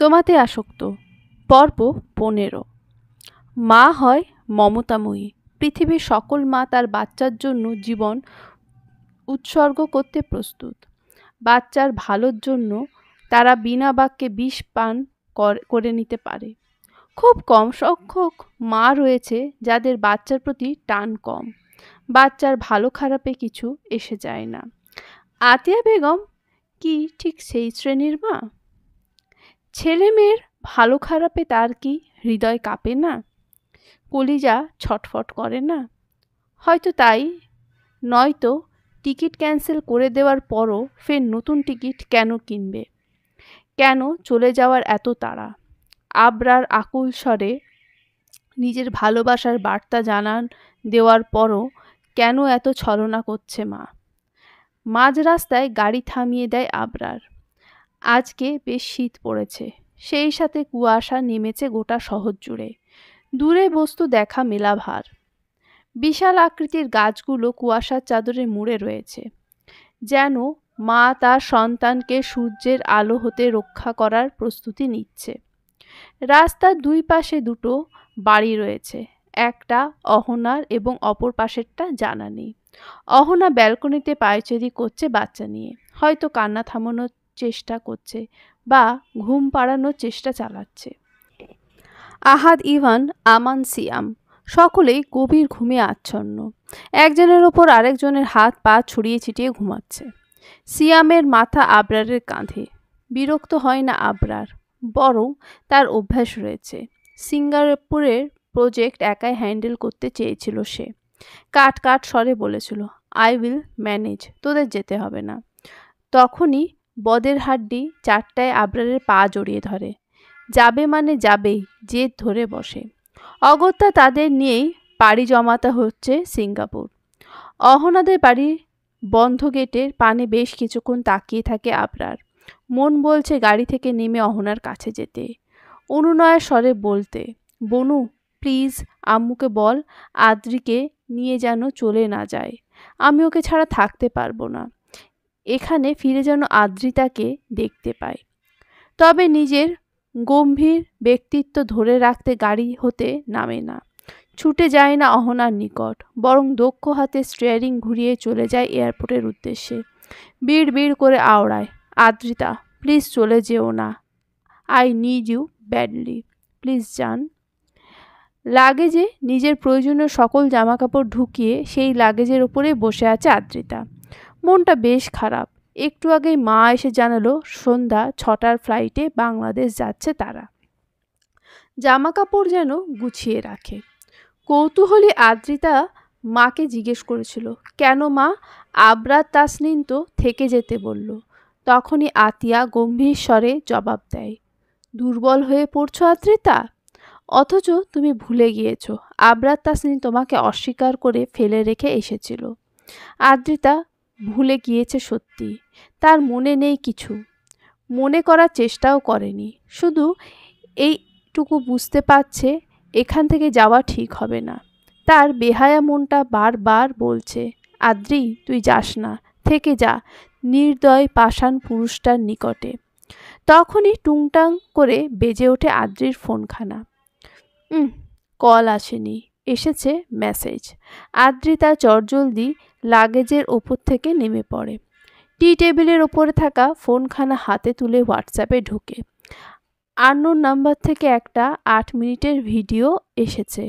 তোমাতে আসক্ত পর্ব 15। মা হয় মমতাময়ী। পৃথিবীর সকল মা তার বাচ্চার জন্য জীবন উৎসর্গ করতে প্রস্তুত। বাচ্চার ভালোর জন্য তারা বিনা বাক্যে বিষ পান করে নিতে পারে। খুব কম সংখ্যক মা রয়েছে যাদের বাচ্চার প্রতি টান কম। বাচ্চার ভালো খারাপে কিছু এসে যায় না। আতিয়া বেগম কি ঠিক সেই শ্রেণীর মা? ছেলে মেয়ের ভালো খারাপে তার কি হৃদয় কাঁপে না, কলিজা ছটফট করে না? হয়তো তাই, নয়তো টিকিট ক্যান্সেল করে দেওয়ার পরও ফের নতুন টিকিট কেন কিনবে? কেন চলে যাওয়ার এত তাড়া? আবরার আকুল স্বরে নিজের ভালোবাসার বার্তা জানান দেওয়ার পরও কেন এত ছলনা করছে মা? মাঝ রাস্তায় গাড়ি থামিয়ে দেয় আবরার। আজকে বেশ শীত পড়েছে, সেই সাথে কুয়াশা নেমেছে গোটা শহর জুড়ে। দূরে বস্তু দেখা মেলা ভার। বিশাল আকৃতির গাছগুলো কুয়াশার চাদরে মুড়ে রয়েছে, যেন মা তার সন্তানকে সূর্যের আলো হতে রক্ষা করার প্রস্তুতি নিচ্ছে। রাস্তার দুই পাশে দুটো বাড়ি রয়েছে, একটা অহনার এবং অপর পাশেরটা জানানি। অহনা ব্যালকনিতে পায়চারি করছে বাচ্চা নিয়ে, হয়তো কান্না থামানোর চেষ্টা করছে বা ঘুম পাড়ানোর চেষ্টা চালাচ্ছে। আহাদ, ইভান, আমান, সিয়াম সকলেই গভীর ঘুমে আচ্ছন্ন। একজনের ওপর আরেকজনের হাত পা ছড়িয়ে ছিটিয়ে ঘুমাচ্ছে। সিয়ামের মাথা আবরারের কাঁধে। বিরক্ত হয় না আবরার, বরং তার অভ্যাস রয়েছে। সিঙ্গাপুরের প্রজেক্ট একাই হ্যান্ডেল করতে চেয়েছিল সে। কাট কাট স্বরে বলেছিল, আই উইল ম্যানেজ, তোদের যেতে হবে না। তখনই বদের হাড্ডি চারটায় আবরারের পা জড়িয়ে ধরে। যাবে মানে যাবেই, জেদ ধরে বসে। অগত্যা তাদের নিয়েই পাড়ি জমাতে হচ্ছে সিঙ্গাপুর। অহনাদের বাড়ির বন্ধ গেটের পানে বেশ কিছুক্ষণ তাকিয়ে থাকে আবরার। মন বলছে গাড়ি থেকে নেমে অহনার কাছে যেতে, অনুনয়ের স্বরে বলতে, বনু প্লিজ আম্মুকে বল আদ্রিকে নিয়ে যেন চলে না যায়। আমি ওকে ছাড়া থাকতে পারবো না। এখানে ফিরে যেন আদ্রিতাকে দেখতে পাই। তবে নিজের গম্ভীর ব্যক্তিত্ব ধরে রাখতে গাড়ি হতে নামে না, ছুটে যায় না অহনার নিকট, বরং দক্ষ হাতে স্টিয়ারিং ঘুরিয়ে চলে যায় এয়ারপোর্টের উদ্দেশ্যে। বিড় বিড় করে আওড়ায়, আদ্রিতা প্লিজ চলে যেও না, I need you badly, please যান। লাগেজে নিজের প্রয়োজনীয় সকল জামাকাপড় ঢুকিয়ে সেই লাগেজের ওপরে বসে আছে আদ্রিতা। মনটা বেশ খারাপ। একটু আগেই মা এসে জানালো সন্ধ্যা 6টার ফ্লাইটে বাংলাদেশ যাচ্ছে তারা। জামাকাপড় যেন গুছিয়ে রাখে। কৌতূহলী আদ্রিতা মাকে জিজ্ঞেস করেছিল, কেন মা, আবরার তাসনিন তো থেকে যেতে বলল। তখনই আতিয়া গম্ভীর স্বরে জবাব দেয়, দুর্বল হয়ে পড়ছো আদ্রিতা? অথচ তুমি ভুলে গিয়েছ আবরার তাসনিন তোমাকে অস্বীকার করে ফেলে রেখে এসেছিল। আদ্রিতা ভুলে গিয়েছে সত্যি, তার মনে নেই কিছু, মনে করার চেষ্টাও করেনি। শুধু এইটুকু বুঝতে পারছে এখান থেকে যাওয়া ঠিক হবে না। তার বেহায়া মনটা বারবার বলছে, আদ্রি তুই যাস না, থেকে যা নির্দয় পাষাণ পুরুষটার নিকটে। তখনই টুংটাং করে বেজে ওঠে আদ্রির ফোনখানা। কল আসেনি, এসেছে মেসেজ। আদ্রিতা চটজলদি লাগেজের ওপর থেকে নেমে পড়ে। টি টেবিলের ওপরে থাকা ফোনখানা হাতে তুলে হোয়াটসঅ্যাপে ঢোকে। আননোন নাম্বার থেকে একটা 8 মিনিটের ভিডিও এসেছে।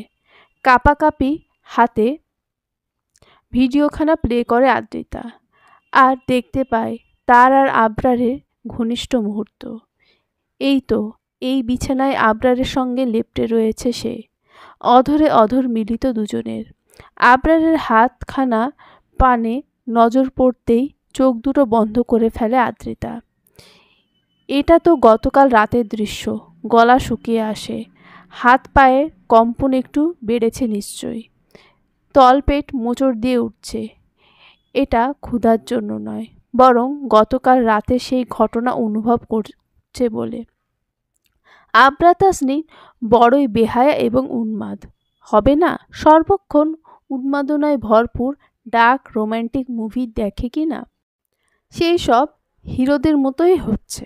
কাঁপাকাঁপি হাতে ভিডিওখানা প্লে করে আদ্রিতা, আর দেখতে পায় তার আর আবরারের ঘনিষ্ঠ মুহূর্ত। এই তো, এই বিছানায় আবরারের সঙ্গে লেপ্টে রয়েছে সে, অধরে অধর মিলিত দুজনের। আবরারের হাতখানা পানে নজর পড়তেই চোখ দুটো বন্ধ করে ফেলে আদ্রিতা। এটা তো গতকাল রাতের দৃশ্য। গলা শুকিয়ে আসে, হাত পায়ের কম্পন একটু বেড়েছে নিশ্চয়ই, তলপেট মোচড় দিয়ে উঠছে। এটা ক্ষুধার জন্য নয়, বরং গতকাল রাতে সেই ঘটনা অনুভব করছে বলে। আবরার তাসনিন বড়ই বেহায়া এবং উন্মাদ। হবে না সর্বক্ষণ উন্মাদনায় ভরপুর ডার্ক রোম্যান্টিক মুভি দেখে কি না? সেই সব হিরোদের মতোই হচ্ছে।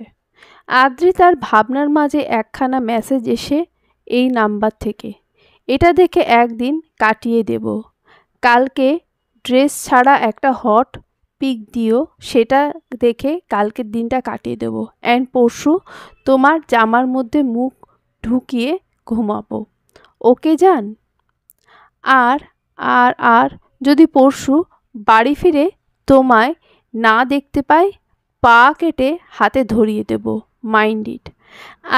আদ্রিতার ভাবনার মাঝে একখানা মেসেজ এসে এই নাম্বার থেকে, এটা দেখে একদিন কাটিয়ে দেব। কালকে ড্রেস ছাড়া একটা হট পিক দিও, সেটা দেখে কালকের দিনটা কাটিয়ে দেব। অ্যান্ড পরশু তোমার জামার মধ্যে মুখ ঢুকিয়ে ঘুমাবো। ওকে যান? আর আর আর যদি পরশু বাড়ি ফিরে তোমায় না দেখতে পাই, পা কেটে হাতে ধরিয়ে দেব। Mind it.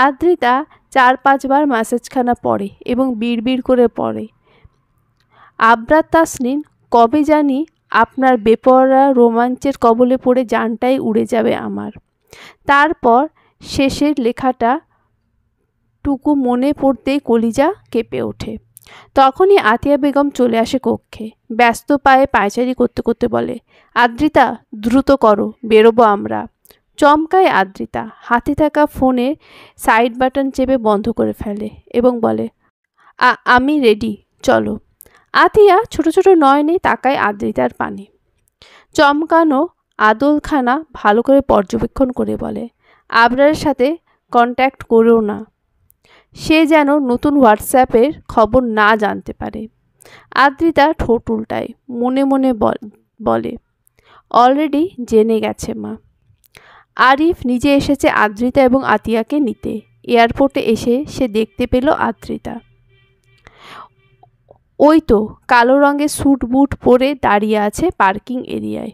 আদ্রিতা 4-5 বার মেসেজখানা পড়ে এবং বিড়বিড় করে পড়ে, আবরার তাসনিন, কবে জানি আপনার বেপরোয়া রোমাঞ্চের কবলে পড়ে জানটাই উড়ে যাবে আমার। তারপর শেষের লেখাটা টুকু মনে পড়তেই কলিজা কেঁপে ওঠে। তখনই আতিয়া বেগম চলে আসে কক্ষে। ব্যস্ত পায়ে পায়চারি করতে করতে বলে, আদ্রিতা দ্রুত করো, বেরোবো আমরা। চমকায় আদ্রিতা, হাতে থাকা ফোনের সাইড বাটন চেপে বন্ধ করে ফেলে এবং বলে, আমি রেডি, চলো। আতিয়া ছোট ছোট নয়নে তাকায় আদ্রিতার পানে। চমকানো আদলখানা ভালো করে পর্যবেক্ষণ করে বলে, আবরারের সাথে কন্ট্যাক্ট করো না, সে যেন নতুন হোয়াটসঅ্যাপের খবর না জানতে পারে। আদ্রিতা ঠোঁট উল্টায়, মনে মনে বলে, অলরেডি জেনে গেছে মা। আরিফ নিজে এসেছে আদ্রিতা এবং আতিয়াকে নিতে। এয়ারপোর্টে এসে সে দেখতে পেল আদ্রিতা ওই তো কালো রঙের স্যুট বুট পরে দাঁড়িয়ে আছে পার্কিং এরিয়ায়।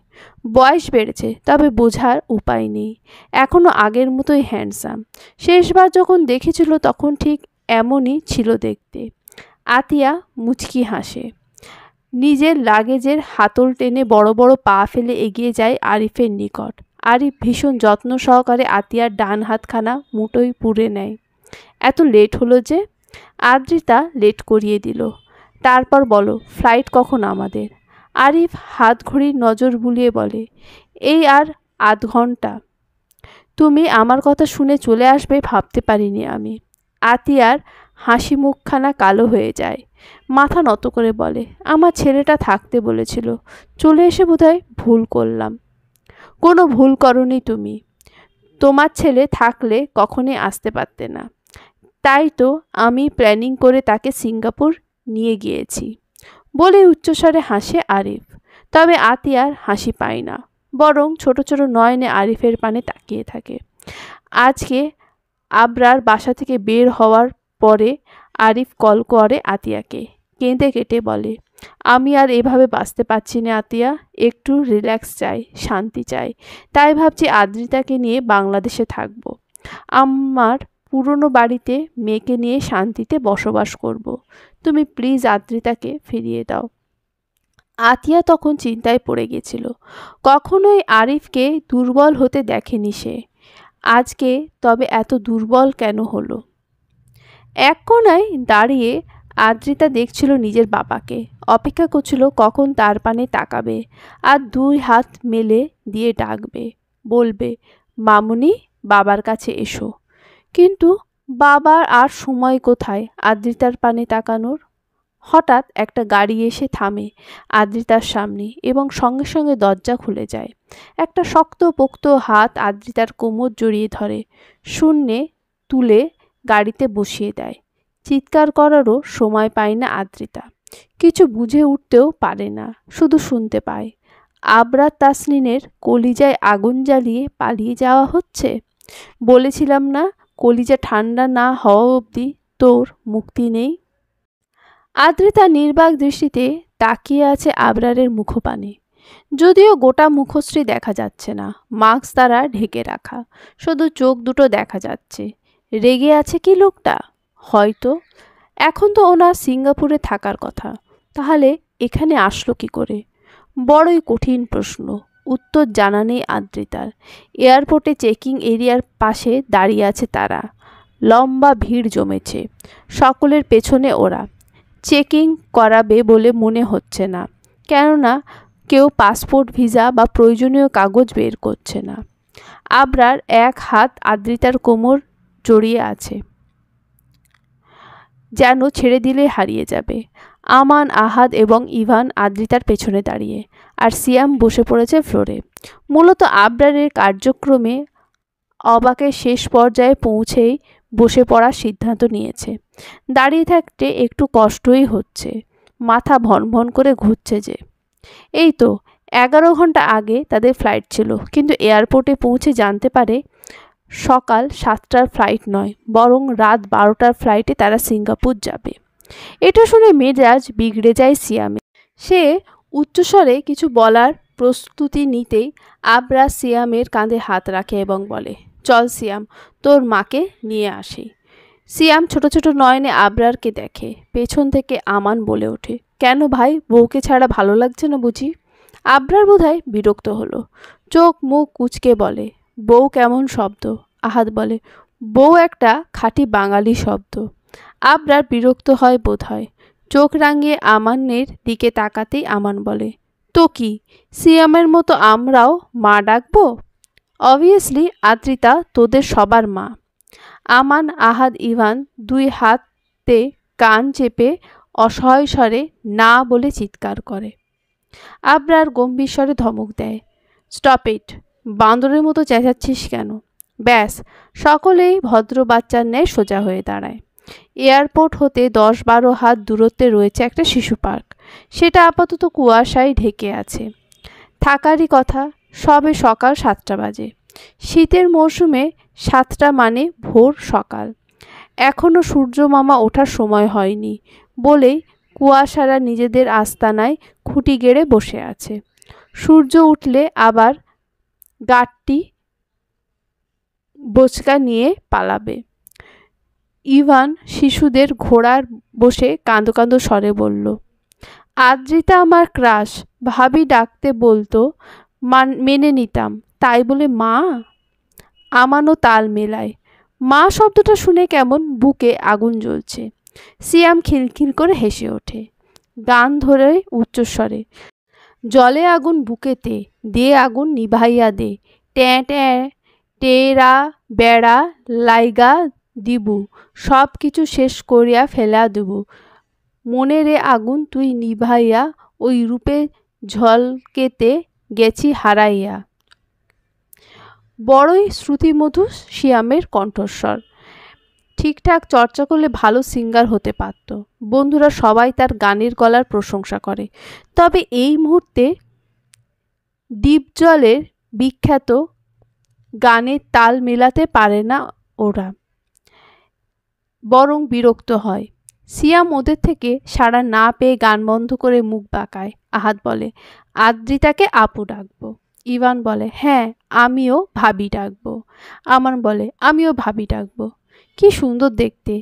বয়স বেড়েছে, তবে বোঝার উপায় নেই, এখনও আগের মতোই হ্যান্ডসাম। শেষবার যখন দেখেছিল তখন ঠিক এমনই ছিল দেখতে। আতিয়া মুচকি হাসে, নিজের লাগেজের হাতল টেনে বড় বড় পা ফেলে এগিয়ে যায় আরিফের নিকট। আরিফ ভীষণ যত্ন সহকারে আতিয়ার ডান হাতখানা মুঠোয় পুড়ে নেয়। এত লেট হলো যে? আদ্রিতা লেট করিয়ে দিল। তারপর বলো, ফ্লাইট কখন আমাদের? আরিফ হাত ঘড়ির নজর বুলিয়ে বলে, এই আর আধ ঘন্টা। তুমি আমার কথা শুনে চলে আসবে ভাবতে পারিনি আমি। আতিয়ার হাসি মুখখানা কালো হয়ে যায়। মাথা নত করে বলে, আমার ছেলেটা থাকতে বলেছিল, চলে এসে বোধহয় ভুল করলাম। কোনো ভুল করনি তুমি, তোমার ছেলে থাকলে কখনোই আসতে পারতে না। তাই তো আমি প্ল্যানিং করে তাকে সিঙ্গাপুর নিয়ে গিয়েছি বলে উচ্চস্বরে হাসে আরিফ। তবে আতিয়ার হাসি পায় না, বরং ছোট ছোট নয়নে আরিফের পানে তাকিয়ে থাকে। আজকে আবরার বাসা থেকে বের হওয়ার পরে আরিফ কল করে আতিয়াকে, কেঁদে কেটে বলে, আমি আর এভাবে বাঁচতে পারছি না আতিয়া, একটু রিল্যাক্স চাই, শান্তি চাই। তাই ভাবছি আদ্রিতাকে নিয়ে বাংলাদেশে থাকবো। আমার পুরনো বাড়িতে মেয়েকে নিয়ে শান্তিতে বসবাস করব। তুমি প্লিজ আদ্রিতাকে ফিরিয়ে দাও। আতিয়া তখন চিন্তায় পড়ে গেছিল। কখনোই আরিফকে দুর্বল হতে দেখেনি সে, আজকে তবে এত দুর্বল কেন হলো? এক কোণায় দাঁড়িয়ে আদ্রিতা দেখছিল নিজের বাবাকে, অপেক্ষা করছিল কখন তার পানে তাকাবে আর 2 হাত মেলে দিয়ে ডাকবে, বলবে, মামুনি বাবার কাছে এসো। কিন্তু বাবার আর সময় কোথায় আদ্রিতার পানে তাকানোর? হঠাৎ একটা গাড়ি এসে থামে আদ্রিতার সামনে এবং সঙ্গে সঙ্গে দরজা খুলে যায়। একটা শক্তপোক্ত হাত আদ্রিতার কোমর জড়িয়ে ধরে, শূন্যে তুলে গাড়িতে বসিয়ে দেয়। চিৎকার করারও সময় পায় না আদ্রিতা, কিছু বুঝে উঠতেও পারে না, শুধু শুনতে পায়, আবরার তাসনিনের কলিজায় আগুন জ্বালিয়ে পালিয়ে যাওয়া হচ্ছে। বলেছিলাম না, কলিজা ঠান্ডা না হওয়া অবধি তোর মুক্তি নেই। আদ্রিতা নির্বাক দৃষ্টিতে তাকিয়ে আছে আবরারের মুখপানে। যদিও গোটা মুখশ্রী দেখা যাচ্ছে না, মাস্ক দ্বারা ঢেকে রাখা, শুধু চোখ দুটো দেখা যাচ্ছে। রেগে আছে কি লোকটা? হয়তো। এখন তো ওনার সিঙ্গাপুরে থাকার কথা, তাহলে এখানে আসলো কি করে? বড়ই কঠিন প্রশ্ন, উত্তর জানা নেই আদ্রিতার। এয়ারপোর্টে চেকিং এরিয়ার পাশে দাঁড়িয়ে আছে তারা। লম্বা ভিড় জমেছে, সকলের পেছনে ওরা। চেকিং করাবে বলে মনে হচ্ছে না, কেননা কেউ পাসপোর্ট, ভিসা বা প্রয়োজনীয় কাগজ বের করছে না। আবরার এক হাত আদ্রিতার কোমর জড়িয়ে আছে, যেন ছেড়ে দিলে হারিয়ে যাবে। আমান, আহাদ এবং ইভান আদ্রিতার পেছনে দাঁড়িয়ে, আর সিয়াম বসে পড়েছে ফ্লোরে। মূলত আবরারের কার্যক্রমে অবাকের শেষ পর্যায়ে পৌঁছেই বসে পড়ার সিদ্ধান্ত নিয়েছে। দাঁড়িয়ে থাকতে একটু কষ্টই হচ্ছে, মাথা ভনভন করে ঘুরছে যে। এই তো 11 ঘন্টা আগে তাদের ফ্লাইট ছিল, কিন্তু এয়ারপোর্টে পৌঁছে জানতে পারে সকাল 7টার ফ্লাইট নয়, বরং রাত 12টার ফ্লাইটে তারা সিঙ্গাপুর যাবে। এটা শুনে মেজাজ বিগড়ে যায় সিয়ামে। সে উচ্চস্বরে কিছু বলার প্রস্তুতি নিতেই আবরার সিয়ামের কাঁধে হাত রাখে এবং বলে, চল সিয়াম, তোর মাকে নিয়ে আসি। সিয়াম ছোট ছোট নয়নে আবরারকে দেখে। পেছন থেকে আমান বলে ওঠে, কেন ভাই, বউকে ছাড়া ভালো লাগছে না বুঝি? আবরার বোধহয় বিরক্ত হলো, চোখ মুখ কুঁচকে বলে, বউ কেমন শব্দ? আহাদ বলে, বউ একটা খাঁটি বাঙালি শব্দ। আবরার বিরক্ত হয় বোধহয়। চোখ রাঙিয়ে আমানের দিকে তাকাতেই আমান বলে, তো কি, সিয়ামের মতো আমরাও মা ডাকবো? অবভিয়াসলি আদ্রিতা তোদের সবার মা। আমান, আহাদ, ইভান দুই হাতে কান চেপে অসহায় স্বরে না বলে চিৎকার করে। আবরার গম্ভীর স্বরে ধমক দেয়, স্টপ ইট, বান্দরের মতো চেঁচাচ্ছিস কেন? ব্যাস, সকলেই ভদ্র বাচ্চার ন্যায় সোজা হয়ে দাঁড়ায়। এয়ারপোর্ট হতে 10-12 হাত দূরত্বে রয়েছে একটা শিশু পার্ক। সেটা আপাতত কুয়াশায় ঢেকে আছে। থাকারই কথা, সবে সকাল 7টা বাজে। শীতের মৌসুমে 7টা মানে ভোর সকাল। এখনও সূর্য মামা ওঠার সময় হয়নি বলেই কুয়াশারা নিজেদের আস্তানায় খুঁটি গেড়ে বসে আছে। সূর্য উঠলে আবার গাঁটটি বোচকা নিয়ে পালাবে। ইভান শিশুদের ঘোড়ার বসে কাঁদো কাঁদো স্বরে বলল, আদ্রিতা আমার ক্রাশ, ভাবি ডাকতে বলতো, মেনে নিতাম, তাই বলে মা? আমানও তাল মেলায়। মা শব্দটা শুনে কেমন বুকে আগুন জ্বলছে। সিয়াম খিলখিল করে হেসে ওঠে, গান ধরে উচ্চস্বরে, জলে আগুন বুকেতে, দে আগুন নিভাইয়া দে, ট্যাঁ ট্যাঁ টেরা বেড়া লাইগা দিবু, সব কিছু শেষ করিয়া ফেলা দেবু, মনে রে আগুন তুই নিভাইয়া, ওই রূপে ঝলকেতে গেছি হারাইয়া। বড়ই শ্রুতিমধুর সিয়ামের কণ্ঠস্বর। ঠিকঠাক চর্চা করলে ভালো সিঙ্গার হতে পারত। বন্ধুরা সবাই তার গানের গলার প্রশংসা করে। তবে এই মুহূর্তে ডিপজলের বিখ্যাত গানের তাল মেলাতে পারে না ওরা, বরং বিরক্ত হয়। সিয়াম ওদের থেকে সাড়া না পেয়ে গান বন্ধ করে মুখ বাঁকায়। আহাদ বলে, আদ্রিতাকে আপু ডাকবো। ইভান বলে, হ্যাঁ, আমিও ভাবি ডাকবো। আমান বলে, আমিও ভাবি ডাকবো। কি সুন্দর দেখতে,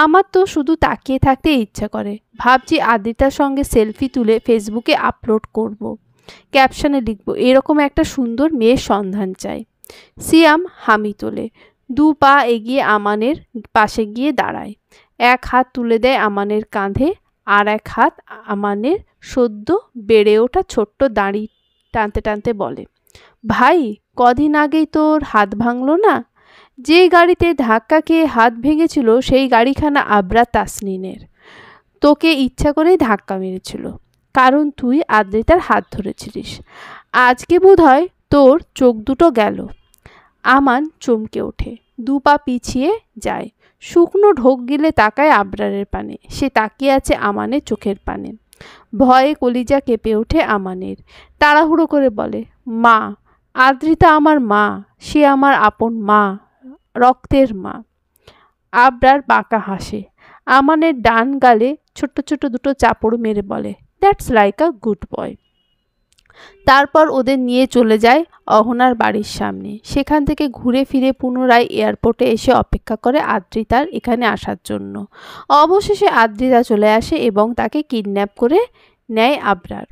আমার তো শুধু তাকিয়ে থাকতে ইচ্ছা করে। ভাবছি আদ্রিতার সঙ্গে সেলফি তুলে ফেসবুকে আপলোড করব। ক্যাপশনে লিখব, এরকম একটা সুন্দর মেয়ের সন্ধান চাই। সিয়াম হামি তোলে, 2 পা এগিয়ে আমানের পাশে গিয়ে দাঁড়ায়। এক হাত তুলে দেয় আমানের কাঁধে, আর এক হাত আমানের সদ্য বেড়ে ওঠা ছোট্ট দাড়ি টানতে টানতে বলে, ভাই, কদিন আগেই তোর হাত ভাঙলো না? যে গাড়িতে ধাক্কা খেয়ে হাত ভেঙেছিল সেই গাড়িখানা আবরার তাসনিনের। তোকে ইচ্ছা করেই ধাক্কা মেরেছিল, কারণ তুই আদ্রিতার হাত ধরেছিলিস। আজকে বোধহয় তোর চোখ দুটো গেল। আমান চমকে ওঠে, 2 পা পিছিয়ে যায়। শুকনো ঢোক গিলে তাকায় আবরারের পানে। সে তাকিয়ে আছে আমানের চোখের পানে। ভয়ে কলিজা কেঁপে ওঠে আমানের। তাড়াহুড়ো করে বলে, মা, আদ্রিতা আমার মা, সে আমার আপন মা, রক্তের মা। আবরার বাঁকা হাসে। আমানের ডান গালে ছোট্ট ছোট্ট 2টো চাপড় মেরে বলে, that's like a good boy. তারপর ওদের নিয়ে চলে যায় অহনার বাড়ির সামনে। সেখান থেকে ঘুরে ফিরে পুনরায় এয়ারপোর্টে এসে অপেক্ষা করে আদ্রিতার এখানে আসার জন্য। অবশেষে আদ্রিতা চলে আসে এবং তাকে কিডন্যাপ করে নেয় আবরার।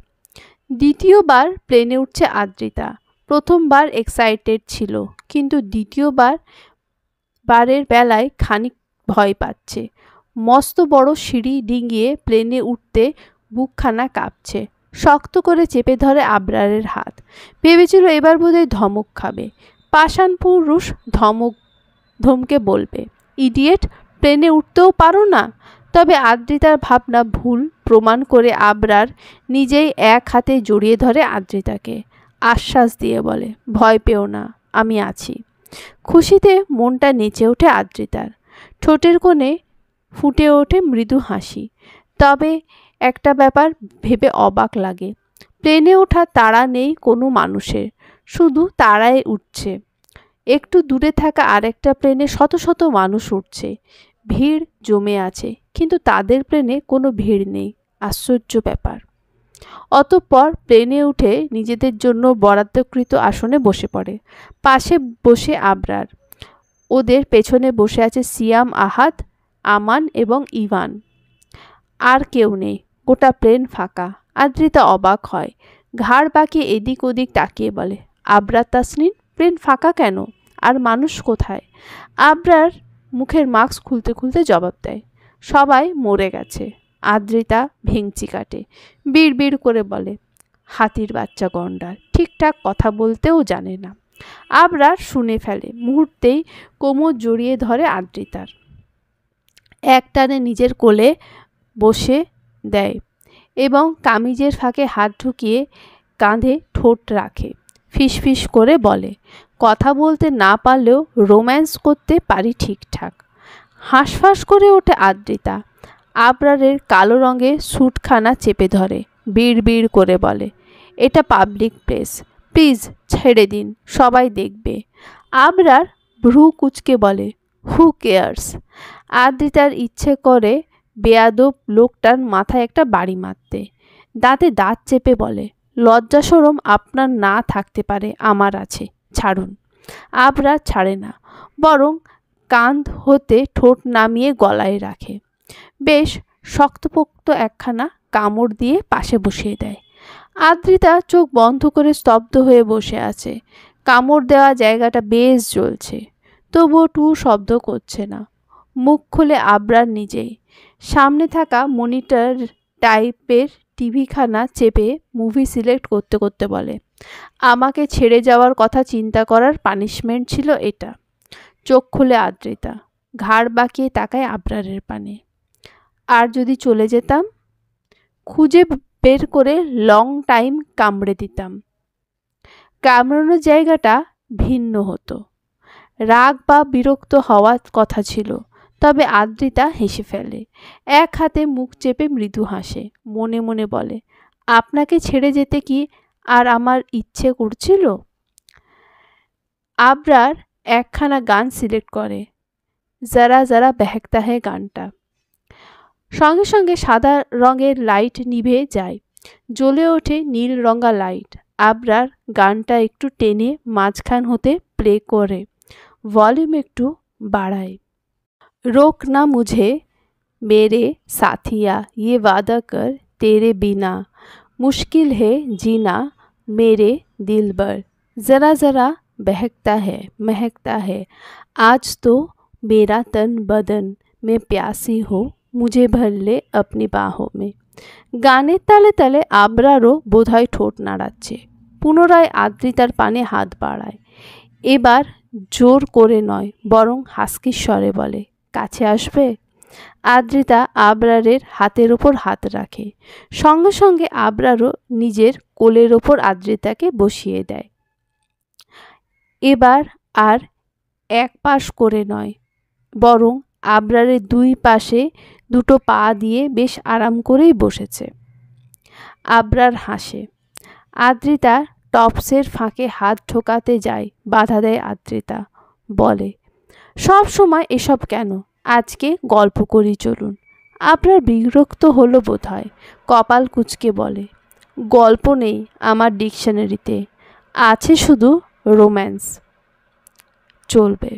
দ্বিতীয়বার প্লেনে উঠছে আদ্রিতা। প্রথমবার এক্সাইটেড ছিল, কিন্তু দ্বিতীয়বারের বেলায় খানিক ভয় পাচ্ছে। মস্ত বড় সিঁড়ি ডিঙিয়ে প্লেনে উঠতে বুকখানা কাঁপছে। শক্ত করে চেপে ধরে আবরারের হাত। ভেবেছিল এবার বোধহয় ধমক খাবে। পাষাণ পুরুষ ধমকে বলবে, ইডিয়েট, প্লেনে উঠতেও পারো না? তবে আদ্রিতার ভাবনা ভুল প্রমাণ করে আবরার নিজেই এক হাতে জড়িয়ে ধরে আদ্রিতাকে। আশ্বাস দিয়ে বলে, ভয় পেও না, আমি আছি। খুশিতে মনটা নেচে ওঠে আদ্রিতার। ঠোঁটের কোণে ফুটে ওঠে মৃদু হাসি। তবে একটা ব্যাপার ভেবে অবাক লাগে। প্লেনে ওঠার তাড়া নেই কোনো মানুষের, শুধু তাড়াই উঠছে। একটু দূরে থাকা আরেকটা প্লেনে শত শত মানুষ উঠছে, ভিড় জমে আছে, কিন্তু তাদের প্লেনে কোনো ভিড় নেই। আশ্চর্য ব্যাপার। অতঃপর প্লেনে উঠে নিজেদের জন্য বরাদ্দকৃত আসনে বসে পড়ে। পাশে বসে আবরার। ওদের পেছনে বসে আছে সিয়াম, আহাদ, আমান এবং ইভান। আর কেউ নেই, গোটা প্লেন ফাঁকা। আদ্রিতা অবাক হয়, ঘাড় বাঁকিয়ে এদিক ওদিক তাকিয়ে বলে, আবরার, তাসনিন, প্লেন ফাঁকা কেন? আর মানুষ কোথায়? আবরার মুখের মাস্ক খুলতে খুলতে জবাব দেয়, সবাই মরে গেছে। আদ্রিতা ভেংচি কাটে, বিড় করে বলে, হাতির বাচ্চা গন্ডার, ঠিকঠাক কথা বলতেও জানে না। আবরার শুনে ফেলে, মুহূর্তেই কোমর জড়িয়ে ধরে আদ্রিতার, একটানে নিজের কোলে বসে দেয় এবং কামিজের ফাঁকে হাত ঢুকিয়ে কাঁধে ঠোঁট রাখে। ফিসফিস করে বলে, কথা বলতে না পারলেও রোম্যান্স করতে পারি ঠিকঠাক। হাঁসফাঁস করে ওঠে আদ্রিতা। আবরারের কালো রঙের স্যুটখানা চেপে ধরে, বিড় করে বলে, এটা পাবলিক প্লেস, প্লিজ ছেড়ে দিন, সবাই দেখবে। আবরার ভ্রু কুঁচকে বলে, হু কেয়ার্স? আদ্রিতার ইচ্ছে করে বেয়াদব লোকটার মাথায় একটা বাড়ি মারতে। দাঁতে দাঁত চেপে বলে, লজ্জা শরম আপনার না থাকতে পারে, আমার আছে, ছাড়ুন। আবরার ছাড়ে না, বরং কাঁধ হতে ঠোঁট নামিয়ে গলায় রাখে। বেশ শক্তপোক্ত একখানা কামড় দিয়ে পাশে বসিয়ে দেয়। আদ্রিতা চোখ বন্ধ করে স্তব্ধ হয়ে বসে আছে। কামড় দেওয়া জায়গাটা বেশ জ্বলছে, তবুও টু শব্দ করছে না। মুখ খুলে আবরার নিজেই। সামনে থাকা মনিটর টাইপের টিভিখানা চেপে মুভি সিলেক্ট করতে করতে বলে, আমাকে ছেড়ে যাওয়ার কথা চিন্তা করার পানিশমেন্ট ছিল এটা। চোখ খুলে আদ্রিতা, ঘাড় বাঁকিয়ে তাকায় আবরারের পানে। আর যদি চলে যেতাম? খুঁজে বের করে লং টাইম কামড়ে দিতাম। কামড়ানোর জায়গাটা ভিন্ন হতো। রাগ বা বিরক্ত হওয়ার কথা ছিল, তবে আদ্রিতা হেসে ফেলে। এক হাতে মুখ চেপে মৃদু হাসে, মনে মনে বলে, আপনাকে ছেড়ে যেতে কি আর আমার ইচ্ছে করছিল? আবরার একখানা গান সিলেক্ট করে, যারা যারা বেহকতা হে গানটা। সঙ্গে সঙ্গে সাদা রঙের লাইট নিভে যায়, জ্বলে ওঠে নীল রঙা লাইট। আবরার গানটা একটু টেনে মাঝখান হতে প্লে করে, ভলিউম একটু বাড়ায়। रोक ना मुझे मेरे साथिया, ये वादा कर तेरे बिना मुश्किल है जीना मेरे दिलबर, ज़रा ज़रा बहकता है महकता है आज तो मेरा तन बदन, मैं प्यासी हो मुझे भर ले अपनी बाहों में। গানের তালে তালে আবরারও বোধহয় ঠোঁট নাড়াচ্ছে। পুনরায় আদ্রিতার পানে হাত বাড়ায়। এবার জোর করে নয়, বরং হাসকির স্বরে বলে, কাছে আসবে? আদ্রিতা আবরারের হাতের ওপর হাত রাখে। সঙ্গে সঙ্গে আবরারও নিজের কোলের ওপর আদ্রিতাকে বসিয়ে দেয়। এবার আর এক পাশ করে নয়, বরং আবরারের দুই পাশে দুটো পা দিয়ে বেশ আরাম করেই বসেছে। আবরার হাসে। আদ্রিতা টপসের ফাঁকে হাত ঢোকাতে যায়, বাধা দেয় আদ্রিতা, বলে, সব সময় এসব কেন? আজকে গল্প করি চলুন। আবরার বিরক্ত হলো বোধহয়, কপাল কুঁচকে বলে, গল্প নেই আমার ডিকশনারিতে, আছে শুধু রোম্যান্স। চলবে।